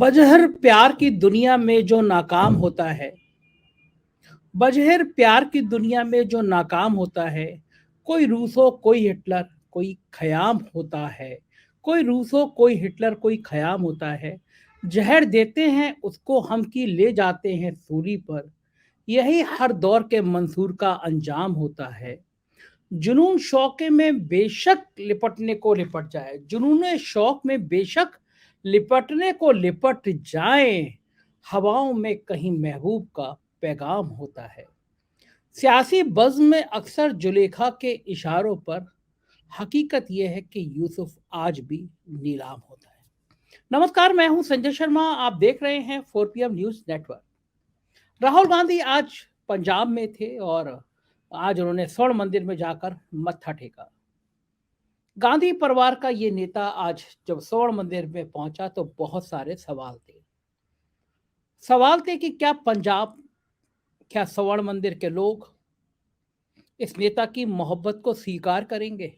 बजहर प्यार की दुनिया में जो नाकाम होता है। बजहर प्यार की दुनिया में जो नाकाम होता है। कोई रूसो कोई हिटलर कोई खयाम होता है। कोई रूसो कोई हिटलर कोई खयाम होता है। जहर देते हैं उसको हम की ले जाते हैं सूली पर। यही हर दौर के मंसूर का अंजाम होता है। जुनून शौक में बेशक लिपटने को लिपट जाए, जुनून शौक में बेशक लिपटने को लिपट जाए। हवाओं में कहीं महबूब का पैगाम होता है। सियासी बज़्म में अक्सर जुलेखा के इशारों पर हकीकत यह है कि यूसुफ आज भी नीलाम होता है। नमस्कार, मैं हूं संजय शर्मा। आप देख रहे हैं 4PM news network. Rahul Gandhi आज पंजाब में थे और आज उन्होंने स्वर्ण मंदिर में जाकर मत्था टेका। गांधी परिवार का ये नेता आज जब स्वर्ण मंदिर में पहुंचा तो बहुत सारे सवाल थे कि क्या पंजाब, क्या स्वर्ण मंदिर के लोग इस नेता की मोहब्बत को स्वीकार करेंगे।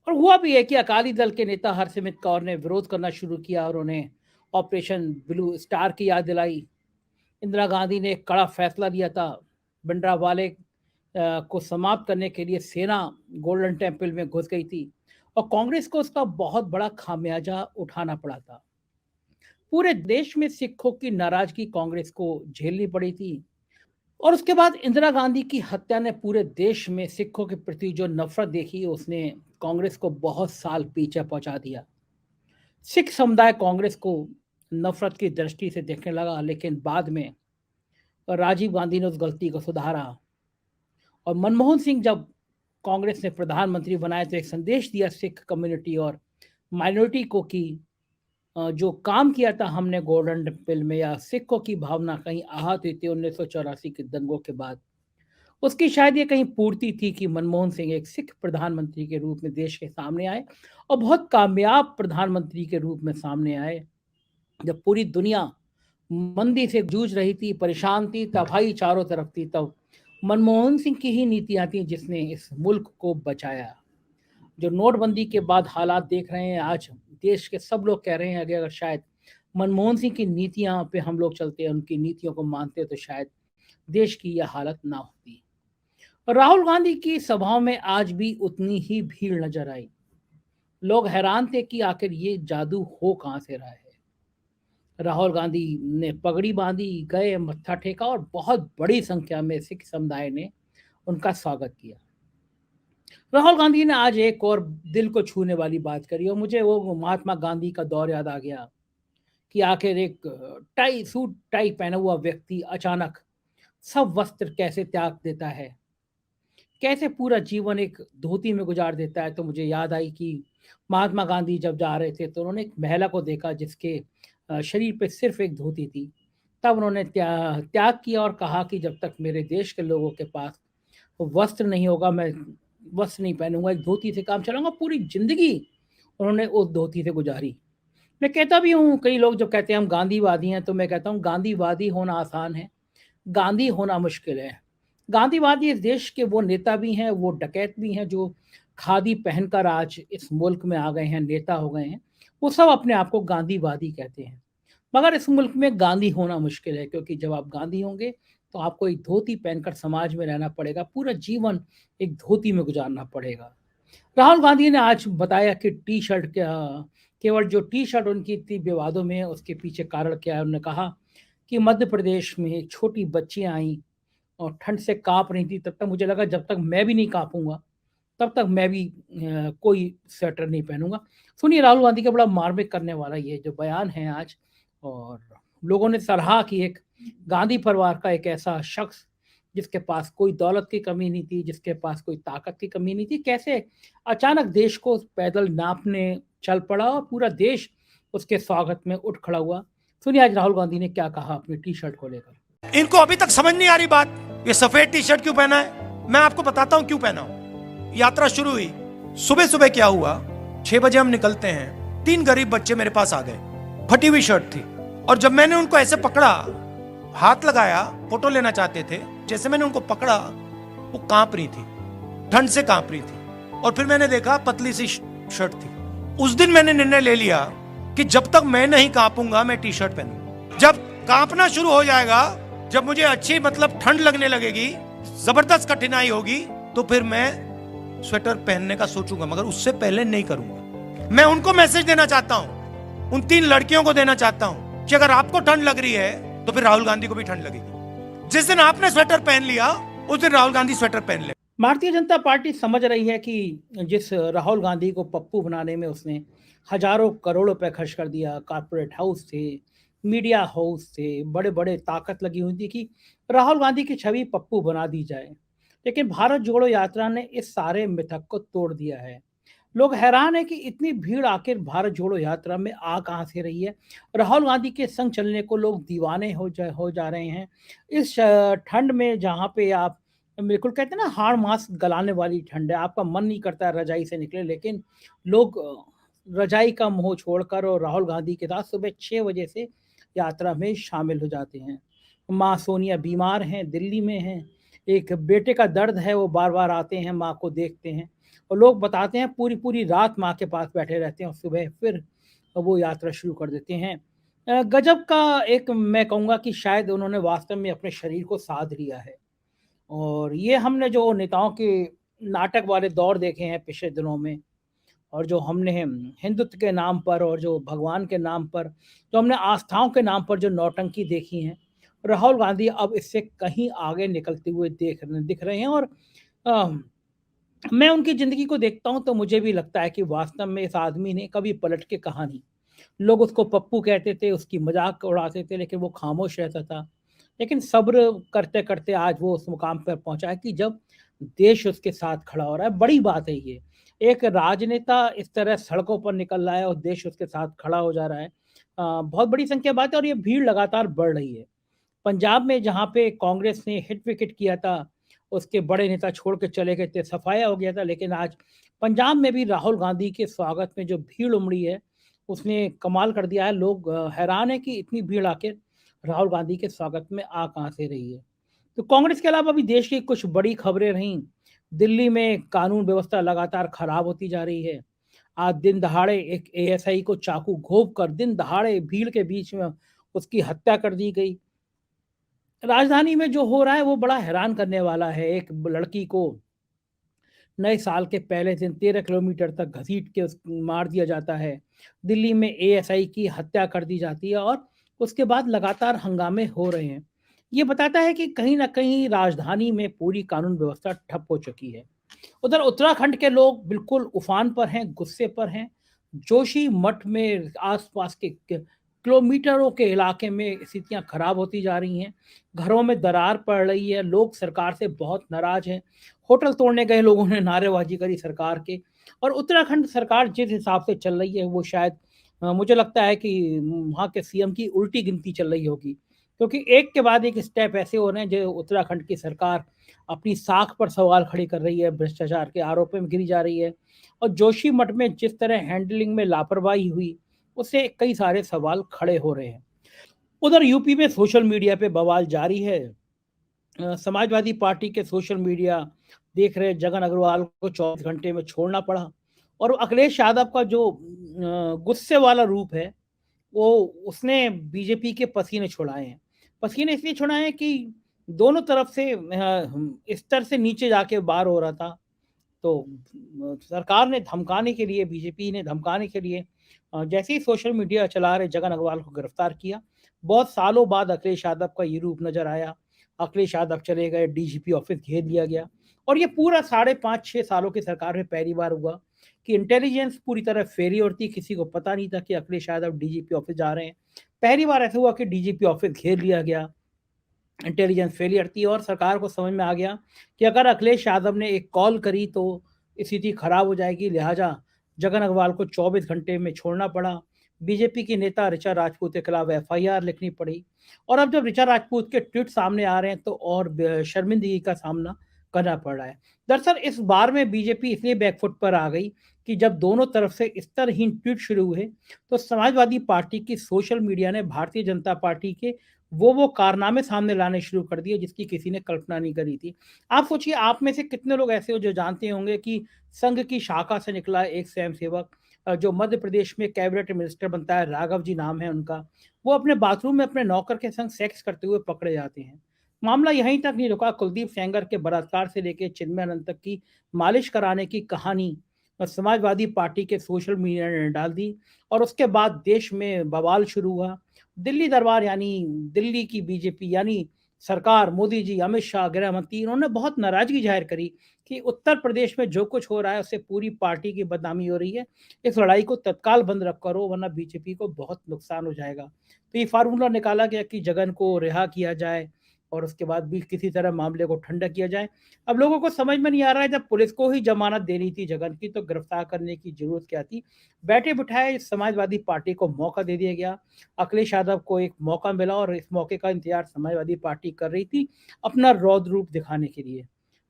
और हुआ भी है कि अकाली दल के नेता हरसिमरत कौर ने विरोध करना शुरू किया और उन्हें ऑपरेशन ब्लू स्टार की याद दिलाई। इंदिरा गांधी ने एक कड़ा फैसला लिया था, भिंडरावाले को समाप्त करने के लिए सेना गोल्डन टेम्पल में घुस गई थी और कांग्रेस को उसका बहुत बड़ा खामियाजा उठाना पड़ा था। पूरे देश में सिखों की नाराजगी कांग्रेस को झेलनी पड़ी थी और उसके बाद इंदिरा गांधी की हत्या ने पूरे देश में सिखों के प्रति जो नफरत देखी, उसने कांग्रेस को बहुत साल पीछे पहुंचा दिया। सिख समुदाय कांग्रेस को नफरत की दृष्टि से देखने लगा, लेकिन बाद में राजीव गांधी ने उस गलती को सुधारा और मनमोहन सिंह जब कांग्रेस ने प्रधानमंत्री बनाए तो एक संदेश दिया सिख कम्युनिटी और माइनॉरिटी को कि जो काम किया था हमने गोल्डन टेम्पल में, या सिखों की भावना कहीं आहत हुई थी 1984 के दंगों के बाद, उसकी शायद ये कहीं पूर्ति थी कि मनमोहन सिंह एक सिख प्रधानमंत्री के रूप में देश के सामने आए और बहुत कामयाब प्रधानमंत्री के रूप में सामने आए। जब पूरी दुनिया मंदी से जूझ रही थी, परेशान थी, तबाही चारों तरफ थी, तब मनमोहन सिंह की ही नीतियां थी जिसने इस मुल्क को बचाया। जो नोटबंदी के बाद हालात देख रहे हैं, आज देश के सब लोग कह रहे हैं अगर शायद मनमोहन सिंह की नीतियां पे हम लोग चलते, उनकी नीतियों को मानते, तो शायद देश की यह हालत ना होती। राहुल गांधी की सभाओं में आज भी उतनी ही भीड़ नजर आई। लोग हैरान थे कि आखिर ये जादू हो कहां से रहा है। राहुल गांधी ने पगड़ी बांधी, गए, मत्था टेका और बहुत बड़ी संख्या में सिख समुदाय ने उनका स्वागत किया। राहुल गांधी ने आज एक और दिल को छूने वाली बात करी और मुझे वो महात्मा गांधी का दौर याद आ गया कि आखिर एक सूट टाई पहना हुआ व्यक्ति अचानक सब वस्त्र कैसे त्याग देता है, कैसे पूरा जीवन एक धोती में गुजार देता है। तो मुझे याद आई कि महात्मा गांधी जब जा रहे थे तो उन्होंने एक महिला को देखा जिसके शरीर पे सिर्फ एक धोती थी। तब उन्होंने त्याग किया और कहा कि जब तक मेरे देश के लोगों के पास वस्त्र नहीं होगा, मैं वस्त्र नहीं पहनूंगा, एक धोती से काम चलाऊंगा। पूरी जिंदगी उन्होंने उस धोती से गुजारी। मैं कहता भी हूँ, कई लोग जब कहते हैं हम गांधीवादी हैं, तो मैं कहता हूँ गांधीवादी होना आसान है, गांधी होना मुश्किल है। गांधीवादी इस देश के वो नेता भी हैं, वो डकैत भी हैं जो खादी पहनकर आज इस मुल्क में आ गए हैं, नेता हो गए हैं। वो सब अपने आप को गांधीवादी कहते हैं, मगर इस मुल्क में गांधी होना मुश्किल है, क्योंकि जब आप गांधी होंगे तो आपको एक धोती पहनकर समाज में रहना पड़ेगा, पूरा जीवन एक धोती में गुजारना पड़ेगा। राहुल गांधी ने आज बताया कि टी शर्ट केवल जो टी शर्ट उनकी इतनी विवादों में है उसके पीछे कारण क्या है। उन्होंने कहा कि मध्य प्रदेश में छोटी बच्चियां आई और ठंड से कांप रही थी, तब तक मुझे लगा जब तक मैं भी नहीं कांपूंगा तब तक मैं भी कोई स्वेटर नहीं पहनूंगा। सुनिए राहुल गांधी का बड़ा मार्मिक करने वाला ये जो बयान है आज, और लोगों ने सराहा कि एक गांधी परिवार का एक ऐसा शख्स जिसके पास कोई दौलत की कमी नहीं थी, जिसके पास कोई ताकत की कमी नहीं थी, कैसे अचानक देश को पैदल नापने चल पड़ा और पूरा देश उसके स्वागत में उठ खड़ा हुआ। सुनिए आज राहुल गांधी ने क्या कहा अपनी टी शर्ट को लेकर। इनको अभी तक समझ नहीं आ रही बात, ये सफेद टी शर्ट क्यों पहना है। मैं आपको बताता हूं क्यों पहना हूं। यात्रा शुरू हुई, सुबह सुबह क्या हुआ, 6 बजे हम निकलते हैं, 3 गरीब बच्चे मेरे पास आ गए, फटी हुई शर्ट थी, और जब मैंने उनको ऐसे पकड़ा, हाथ लगाया, फोटो लेना चाहते थे, जैसे मैंने उनको पकड़ा वो कांप रही थी, ठंड से कांप रही थी, और फिर मैंने देखा पतली सी शर्ट थी। उस दिन मैंने निर्णय ले लिया कि जब तक मैं नहीं कांपूंगा मैं टी शर्ट पहनूंगा। जब कांपना शुरू हो जाएगा, जब मुझे अच्छी मतलब ठंड लगने लगेगी, जबरदस्त कठिनाई होगी, तो फिर मैं स्वेटर पहनने का सोचूंगा, मगर उससे पहले नहीं करूंगा। मैं उनको मैसेज देना चाहता हूं, उन 3 लड़कियों को देना चाहता हूं कि अगर आपको ठंड लग रही है तो फिर राहुल गांधी को भी ठंड लगेगी। जिस दिन आपने स्वेटर पहन लिया उस दिन राहुल गांधी स्वेटर पहन ले। भारतीय जनता पार्टी समझ रही है कि जिस राहुल गांधी को पप्पू बनाने में उसने हजारों करोड़ रुपए खर्च कर दिया, कॉर्पोरेट हाउस थे, मीडिया हाउस थे, बड़े बड़े ताकत लगी हुई थी कि राहुल गांधी की छवि पप्पू बना दी जाए। लेकिन भारत जोड़ो यात्रा ने इस सारे मिथक को तोड़ दिया है। लोग हैरान है कि इतनी भीड़ आखिर भारत जोड़ो यात्रा में आ कहां से रही है। राहुल गांधी के संग चलने को लोग दीवाने हो जा रहे हैं। इस ठंड में जहां पे आप बिल्कुल कहते हैं ना, हाड़ मांस गलाने वाली ठंड है, आपका मन नहीं करता है रजाई से निकले, लेकिन लोग रजाई का मोह छोड़कर और राहुल गांधी के साथ सुबह 6 बजे से यात्रा में शामिल हो जाते हैं। माँ सोनिया बीमार हैं, दिल्ली में हैं, एक बेटे का दर्द है, वो बार बार आते हैं, माँ को देखते हैं और लोग बताते हैं पूरी पूरी रात माँ के पास बैठे रहते हैं और सुबह फिर वो यात्रा शुरू कर देते हैं। गजब का एक मैं कहूँगा कि शायद उन्होंने वास्तव में अपने शरीर को साध लिया है। और ये हमने जो नेताओं के नाटक वाले दौर देखे हैं पिछले दिनों में, और जो हमने हिंदुत्व के नाम पर और जो भगवान के नाम पर, जो हमने आस्थाओं के नाम पर जो नौटंकी देखी है, राहुल गांधी अब इससे कहीं आगे निकलते हुए दिख रहे हैं। और अ, मैं उनकी ज़िंदगी को देखता हूँ तो मुझे भी लगता है कि वास्तव में इस आदमी ने कभी पलट के कहा नहीं। लोग उसको पप्पू कहते थे, उसकी मज़ाक उड़ाते थे, लेकिन वो खामोश रहता था। लेकिन सब्र करते-करते आज वो उस मुकाम पर पहुँचा है कि जब देश उसके साथ खड़ा हो रहा है, बड़ी बात है ये। एक राजनेता इस तरह सड़कों पर निकल रहा है और देश उसके साथ खड़ा हो जा रहा है। बहुत बड़ी संख्या बात है और ये भीड़ लगातार बढ़ रही है। पंजाब में जहाँ पे कांग्रेस ने हिट विकेट किया था, उसके बड़े नेता छोड़ के चले गए थे, सफाया हो गया था, लेकिन आज पंजाब में भी राहुल गांधी के स्वागत में जो भीड़ उमड़ी है, उसने कमाल कर दिया है। लोग हैरान है कि इतनी भीड़ आखिर राहुल गांधी के स्वागत में आ कहाँ से रही है। तो कांग्रेस के अलावा भी देश की कुछ बड़ी खबरें रहीं। दिल्ली में कानून व्यवस्था लगातार खराब होती जा रही है। आज दिन दहाड़े एक एएसआई को चाकू घोंप कर दिन दहाड़े भीड़ के बीच में उसकी हत्या कर दी गई। राजधानी में जो हो रहा है वो बड़ा हैरान करने वाला है। एक लड़की को नए साल के पहले दिन 13 किलोमीटर तक घसीट के मार दिया जाता है। दिल्ली में एएसआई की हत्या कर दी जाती है और उसके बाद लगातार हंगामे हो रहे हैं। ये बताता है कि कहीं न कहीं राजधानी में पूरी कानून व्यवस्था ठप हो चुकी है। उधर उत्तराखंड के लोग बिल्कुल उफान पर हैं, गुस्से पर हैं। जोशी मठ में आसपास के किलोमीटरों के इलाके में स्थितियां खराब होती जा रही हैं। घरों में दरार पड़ रही है, लोग सरकार से बहुत नाराज हैं। होटल तोड़ने गए लोगों ने नारेबाजी करी सरकार के। और उत्तराखंड सरकार जिस हिसाब से चल रही है वो शायद मुझे लगता है कि वहाँ के सीएम की उल्टी गिनती चल रही होगी, क्योंकि एक के बाद एक स्टेप ऐसे हो रहे हैं जो उत्तराखंड की सरकार अपनी साख पर सवाल खड़ी कर रही है, भ्रष्टाचार के आरोपों में घिरी जा रही है। और जोशीमठ में जिस तरह हैंडलिंग में लापरवाही हुई, उससे कई सारे सवाल खड़े हो रहे हैं। उधर यूपी में सोशल मीडिया पे बवाल जारी है। समाजवादी पार्टी के सोशल मीडिया देख रहे जगन अग्रवाल को 24 घंटे में छोड़ना पड़ा। और अखिलेश यादव का जो गुस्से वाला रूप है, वो उसने बीजेपी के पसीने छुड़ाए हैं। पसीने इसलिए छुड़ाए हैं कि दोनों तरफ से स्तर से नीचे जाके वार हो रहा था। तो सरकार ने धमकाने के लिए, बीजेपी ने धमकाने के लिए जैसे ही सोशल मीडिया चला रहे जगन अग्रवाल को गिरफ्तार किया। बहुत सालों बाद अखिलेश यादव का ये रूप नजर आया। अखिलेश यादव चले गए, डीजीपी ऑफिस घेर लिया गया। और ये पूरा 5.5-6 सालों की सरकार में पहली बार हुआ कि इंटेलिजेंस पूरी तरह फेरी और थी, किसी को पता नहीं था कि अखिलेश यादव डीजीपी ऑफिस जा रहे हैं। पहली बार ऐसा हुआ कि डीजीपी ऑफिस घेर लिया गया, इंटेलिजेंस फेलियर थी और सरकार को समझ में आ गया कि अगर अखिलेश यादव ने एक कॉल करी तो स्थिति खराब हो जाएगी, लिहाजा जगन अग्रवाल को 24 घंटे में छोड़ना पड़ा। बीजेपी की नेता ऋचा राजपूत के खिलाफ एफआईआर लिखनी पड़ी। और अब जब ऋचा राजपूत के ट्वीट सामने आ रहे हैं तो और शर्मिंदगी का सामना करना पड़ रहा है। दरअसल इस बार में बीजेपी इसलिए बैकफुट पर आ गई कि जब दोनों तरफ से स्तरहीन ट्वीट शुरू हुए तो समाजवादी पार्टी की सोशल मीडिया ने भारतीय जनता पार्टी के वो कारनामे सामने लाने शुरू कर दिए जिसकी किसी ने कल्पना नहीं करी थी। आप सोचिए, आप में से कितने लोग ऐसे हो जो जानते होंगे कि संघ की शाखा से निकला एक स्वयंसेवक जो मध्य प्रदेश में कैबिनेट मिनिस्टर बनता है, राघव जी नाम है उनका, वो अपने बाथरूम में अपने नौकर के संग सेक्स करते हुए पकड़े जाते हैं। मामला यहीं तक नहीं रुका, कुलदीप सेंगर के बलात्कार से लेके चिन्मयानंद तक की मालिश कराने की कहानी समाजवादी पार्टी के सोशल मीडिया ने डाल दी और उसके बाद देश में बवाल शुरू हुआ। दिल्ली दरबार यानी दिल्ली की बीजेपी यानी सरकार, मोदी जी, अमित शाह, गृह मंत्री, इन्होंने बहुत नाराजगी जाहिर करी कि उत्तर प्रदेश में जो कुछ हो रहा है उससे पूरी पार्टी की बदनामी हो रही है। इस लड़ाई को तत्काल बंद रख करो वरना बीजेपी को बहुत नुकसान हो जाएगा। तो ये फार्मूला निकाला गया कि जगन को रिहा किया जाए और उसके बाद भी किसी तरह मामले को ठंडा किया जाए। अब लोगों को समझ में नहीं आ रहा है, जब पुलिस को ही जमानत देनी थी जगन की तो गिरफ्तार करने की जरूरत क्या थी। बैठे बिठाए समाजवादी पार्टी को मौका दे दिया गया। अखिलेश यादव को एक मौका मिला और इस मौके का इंतजार समाजवादी पार्टी कर रही थी अपना रौद्र रूप दिखाने के लिए।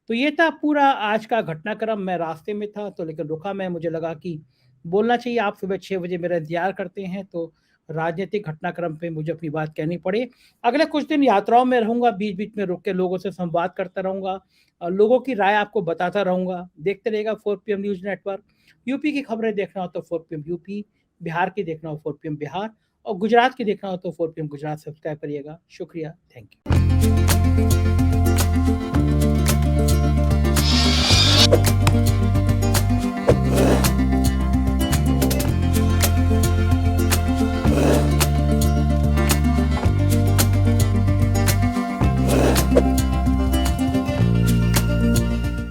तो ये था पूरा आज का घटनाक्रम। मैं रास्ते में था तो लेकिन रुका मैं, मुझे लगा कि बोलना चाहिए। आप सुबह 6 बजे मेरा इंतजार करते हैं तो राजनीतिक घटनाक्रम पे मुझे अपनी बात कहनी पड़ी। अगले कुछ दिन यात्राओं में रहूँगा, बीच-बीच में रुक के लोगों से संवाद करता रहूँगा। लोगों की राय आपको बताता रहूँगा। देखते रहिएगा 4 पीएम न्यूज़ नेटवर्क। यूपी की खबरें देखना हो तो 4 पीएम यूपी, बिहार की देखना हो 4 पीएम बिहार और गुजरात की देखना हो तो 4 पीएम गुजरात सब्सक्राइब करिएगा। शुक्रिया, थैंक यू।